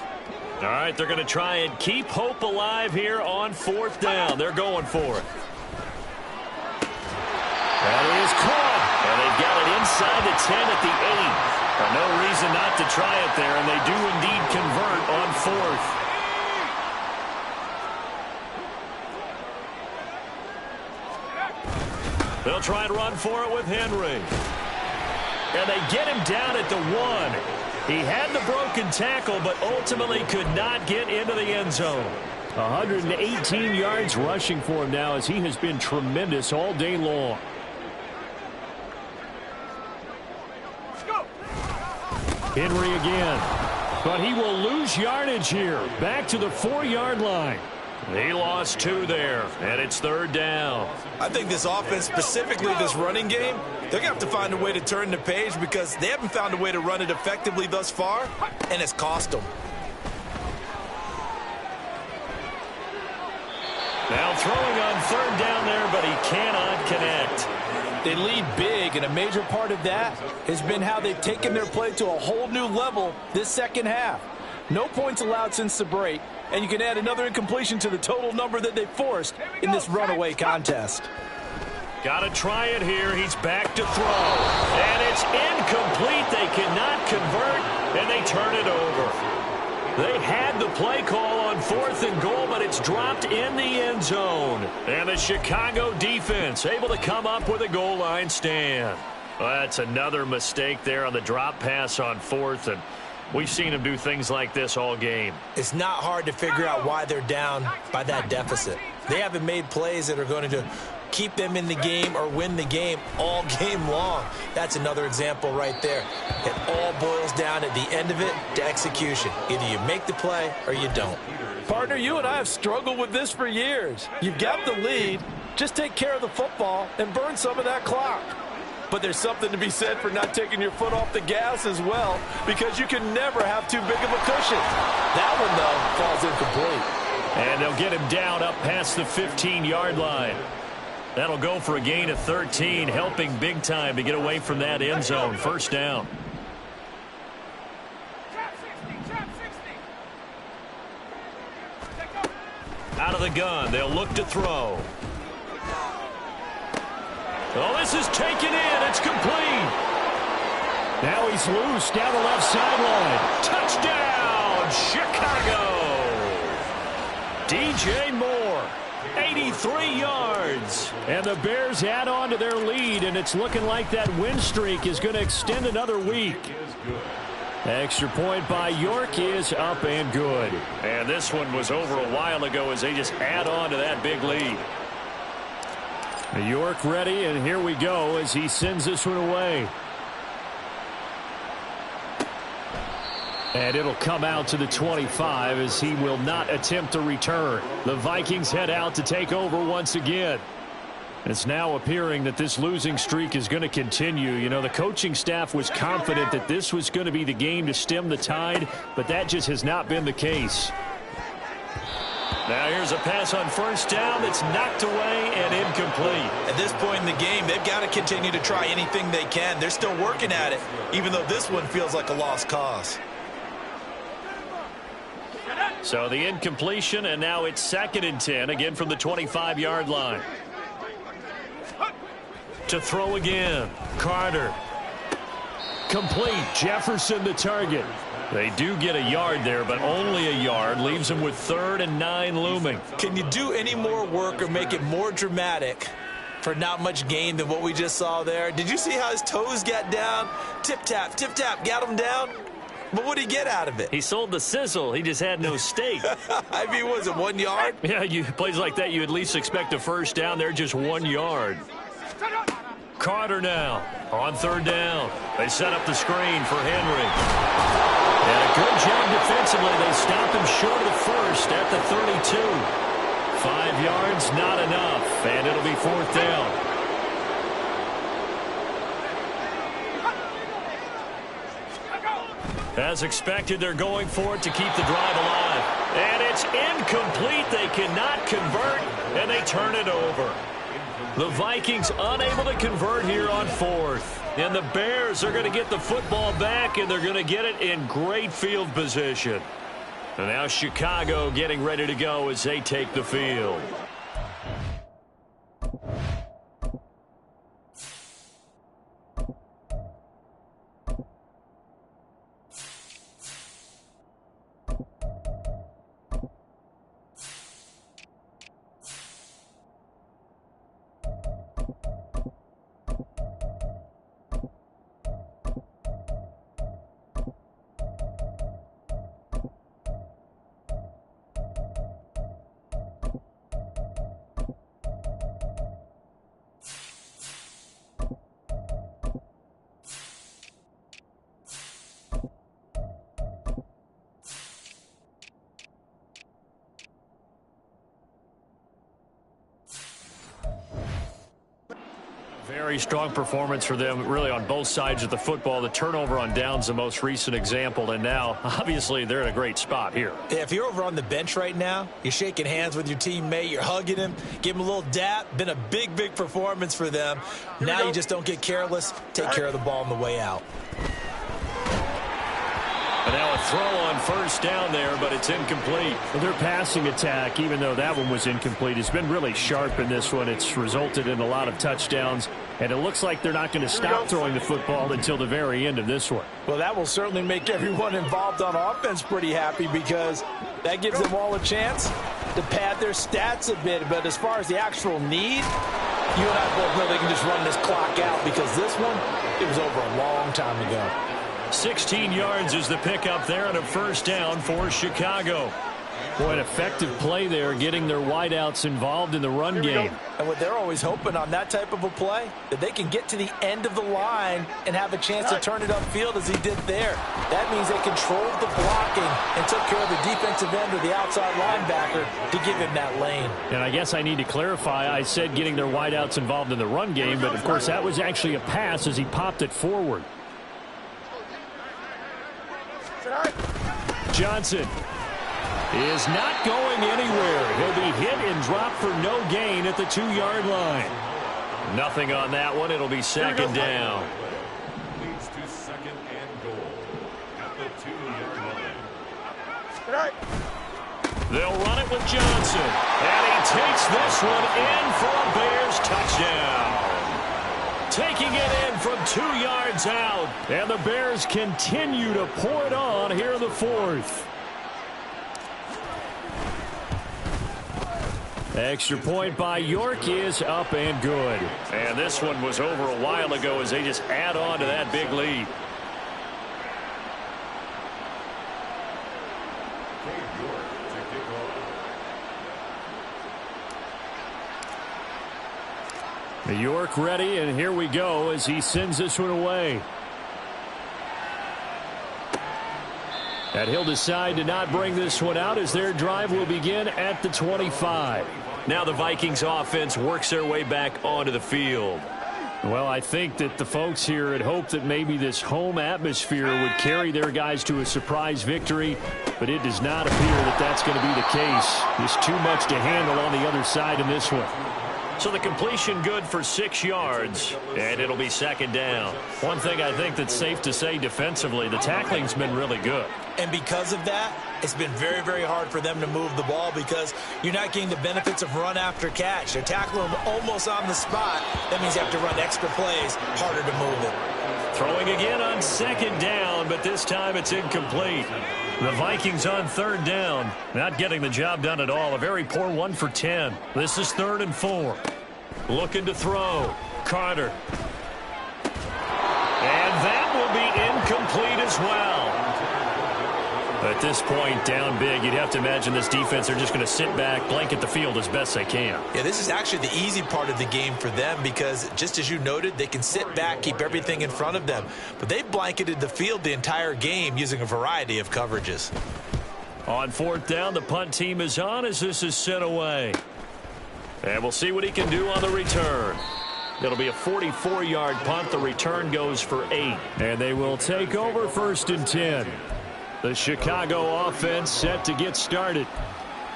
All right, they're going to try and keep hope alive here on 4th down. They're going for it. That is caught. And they've got it inside the 10 at the 8. No reason not to try it there, and they do indeed convert on 4th. They'll try and run for it with Henry. And they get him down at the 1. He had the broken tackle, but ultimately could not get into the end zone. 118 yards rushing for him now, as he has been tremendous all day long. Henry again. But he will lose yardage here. Back to the 4-yard line. He lost 2 there, and it's 3rd down. I think this offense, specifically this running game, they're going to have to find a way to turn the page because they haven't found a way to run it effectively thus far, and it's cost them. Now throwing on 3rd down there, but he cannot connect. They lead big, and a major part of that has been how they've taken their play to a whole new level this second half. No points allowed since the break, and you can add another incompletion to the total number that they forced in this runaway contest. Got to try it here. He's back to throw. And it's incomplete. They cannot convert, and they turn it over. They had the play call on 4th and goal, but it's dropped in the end zone. And the Chicago defense able to come up with a goal line stand. Well, that's another mistake there on the drop pass on 4th, and we've seen them do things like this all game. It's not hard to figure out why they're down by that deficit. They haven't made plays that are going to keep them in the game or win the game all game long. That's another example right there. It all boils down at the end of it to execution. Either you make the play or you don't. Partner, you and I have struggled with this for years. You've got the lead. Just take care of the football and burn some of that clock. But there's something to be said for not taking your foot off the gas as well, because you can never have too big of a cushion. That one, though, falls incomplete. And they'll get him down up past the 15-yard line. That'll go for a gain of 13, helping big time to get away from that end zone. 1st down. Out of the gun, they'll look to throw. Oh, this is taken in. It's complete. Now he's loose down the left sideline. Touchdown, Chicago. DJ Moore, 83 yards. And the Bears add on to their lead, and it's looking like that win streak is going to extend another week. Extra point by York is up and good. And this one was over a while ago as they just add on to that big lead. York ready, and here we go as he sends this one away. And it'll come out to the 25 as he will not attempt to return. The Vikings head out to take over once again. It's now appearing that this losing streak is going to continue. You know, the coaching staff was confident that this was going to be the game to stem the tide, but that just has not been the case. Now here's a pass on 1st down that's knocked away and incomplete. At this point in the game, they've got to continue to try anything they can. They're still working at it, even though this one feels like a lost cause. So the incompletion, and now it's 2nd and 10, again from the 25-yard line. To throw again, Carter. Complete. Jefferson the target. They do get a yard there, but only a yard. Leaves them with 3rd and 9 looming. Can you do any more work or make it more dramatic for not much gain than what we just saw there? Did you see how his toes got down? Tip-tap, got him down. But what did he get out of it? He sold the sizzle. He just had no steak. I mean, was it 1 yard? Yeah, plays like that, you at least expect a 1st down. They're just 1 yard. Carter now on 3rd down. They set up the screen for Henry. And a good job defensively. They stop him short of the 1st at the 32. 5 yards, not enough. And it'll be 4th down. As expected, they're going for it to keep the drive alive. And it's incomplete. They cannot convert, and they turn it over. The Vikings unable to convert here on 4th. And the Bears are going to get the football back, and they're going to get it in great field position. And now Chicago getting ready to go as they take the field. Very strong performance for them, really, on both sides of the football. The turnover on downs, the most recent example, and now, obviously, they're in a great spot here. Yeah, if you're over on the bench right now, you're shaking hands with your teammate, you're hugging him, give him a little dap. Been a big, big performance for them. Now you just don't get careless. Take care of the ball on the way out. And now a throw on first down there, but it's incomplete. Well, their passing attack, even though that one was incomplete, has been really sharp in this one. It's resulted in a lot of touchdowns, and it looks like they're not going to stop throwing the football until the very end of this one. Well, that will certainly make everyone involved on offense pretty happy, because that gives them all a chance to pad their stats a bit. But as far as the actual need, you and I both know they can just run this clock out, because this one, it was over a long time ago. 16 yards is the pickup there, and a first down for Chicago. Boy, an effective play there, getting their wideouts involved in the run game. And what they're always hoping on that type of a play, that they can get to the end of the line and have a chance to turn it upfield as he did there. That means they controlled the blocking and took care of the defensive end or the outside linebacker to give him that lane. And I guess I need to clarify, I said getting their wideouts involved in the run game, but of course that was actually a pass as he popped it forward. Johnson is not going anywhere. He'll be hit and dropped for no gain at the 2-yard line. Nothing on that one. It'll be second down. Leads to second and goal at the 2-yard line. They'll run it with Johnson. And he takes this one in for a Bears touchdown. Taking it in from 2 yards out. And the Bears continue to pour it on here in the fourth. Extra point by York is up and good. And this one was over a while ago as they just add on to that big lead. York ready, and here we go as he sends this one away. And he'll decide to not bring this one out as their drive will begin at the 25. Now the Vikings offense works their way back onto the field. Well, I think that the folks here had hoped that maybe this home atmosphere would carry their guys to a surprise victory, but it does not appear that that's going to be the case. There's too much to handle on the other side in this one. So the completion good for 6 yards, and it'll be second down. One thing I think that's safe to say defensively, the tackling's been really good. And because of that, it's been very, very hard for them to move the ball because you're not getting the benefits of run after catch. They're tackling them almost on the spot. That means you have to run extra plays, harder to move it. Throwing again on second down, but this time it's incomplete. The Vikings on third down, not getting the job done at all. A very poor 1 for 10. This is 3rd and 4. Looking to throw. Carter. And that will be incomplete as well. At this point, down big, you'd have to imagine this defense, they're just going to sit back, blanket the field as best they can. Yeah, this is actually the easy part of the game for them because, just as you noted, they can sit back, keep everything in front of them. But they've blanketed the field the entire game using a variety of coverages. On 4th down, the punt team is on as this is sent away. And we'll see what he can do on the return. It'll be a 44-yard punt. The return goes for 8. And they will take over 1st and 10. The Chicago offense set to get started.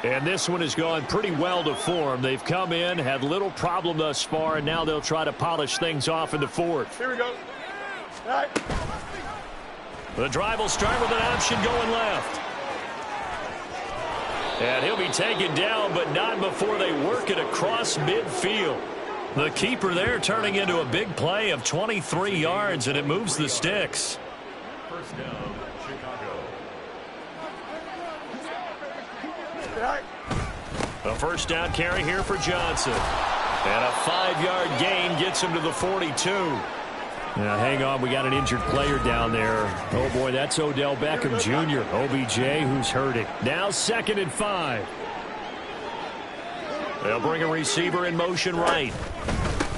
And this one has gone pretty well to form. They've come in, had little problem thus far, and now they'll try to polish things off in the 4th. Here we go. All right. The drive will start with an option going left. And he'll be taken down, but not before they work it across midfield. The keeper there turning into a big play of 23 yards, and it moves the sticks. First down, Chicago. A first down carry here for Johnson. And a 5-yard gain gets him to the 42. Now, hang on. We got an injured player down there. Oh, boy, that's Odell Beckham Jr., OBJ, who's hurting. Now 2nd and 5. They'll bring a receiver in motion right.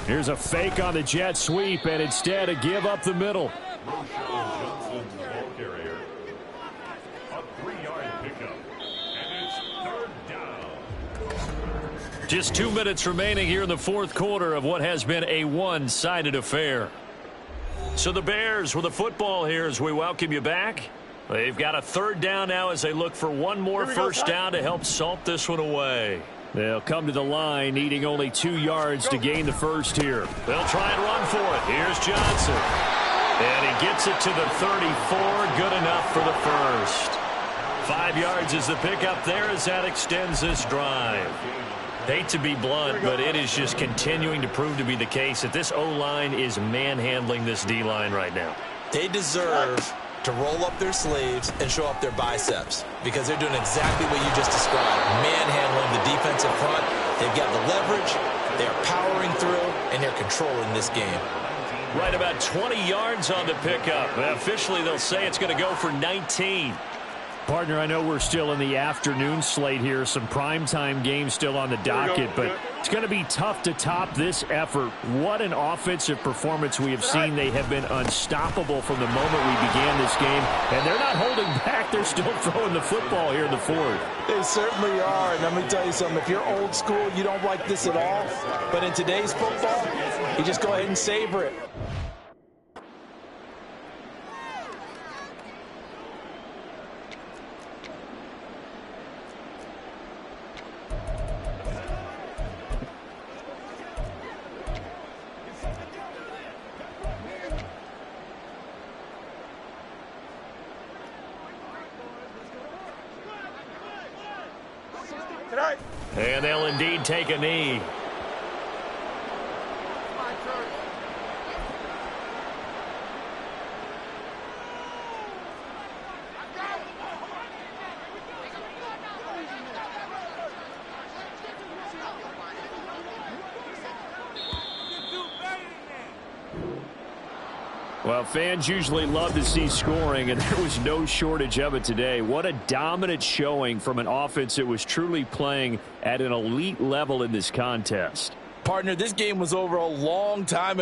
Here's a fake on the jet sweep, and instead a give up the middle. Johnson, the ball carrier. A 3-yard pickup. And it's 3rd down. Just 2 minutes remaining here in the fourth quarter of what has been a one-sided affair. So the Bears with the football here as we welcome you back. They've got a third down now as they look for one more first down to help salt this one away. They'll come to the line needing only 2 yards to gain the first here. They'll try and run for it. Here's Johnson. And he gets it to the 34. Good enough for the first. 5 yards is the pickup there as that extends this drive. Hate to be blunt, but it is just continuing to prove to be the case that this O-line is manhandling this D-line right now. They deserve to roll up their sleeves and show up their biceps because they're doing exactly what you just described, manhandling the defensive front. They've got the leverage, they're powering through, and they're controlling this game. Right about 20 yards on the pickup. Officially, they'll say it's going to go for 19. Partner, I know we're still in the afternoon slate here. Some primetime games still on the docket, but it's going to be tough to top this effort. What an offensive performance we have seen. They have been unstoppable from the moment we began this game, and they're not holding back. They're still throwing the football here in the fourth. They certainly are, and let me tell you something. If you're old school, you don't like this at all, but in today's football, you just go ahead and savor it. And they'll indeed take a knee. Well, fans usually love to see scoring, and there was no shortage of it today. What a dominant showing from an offense that was truly playing at an elite level in this contest. Partner, this game was over a long time ago.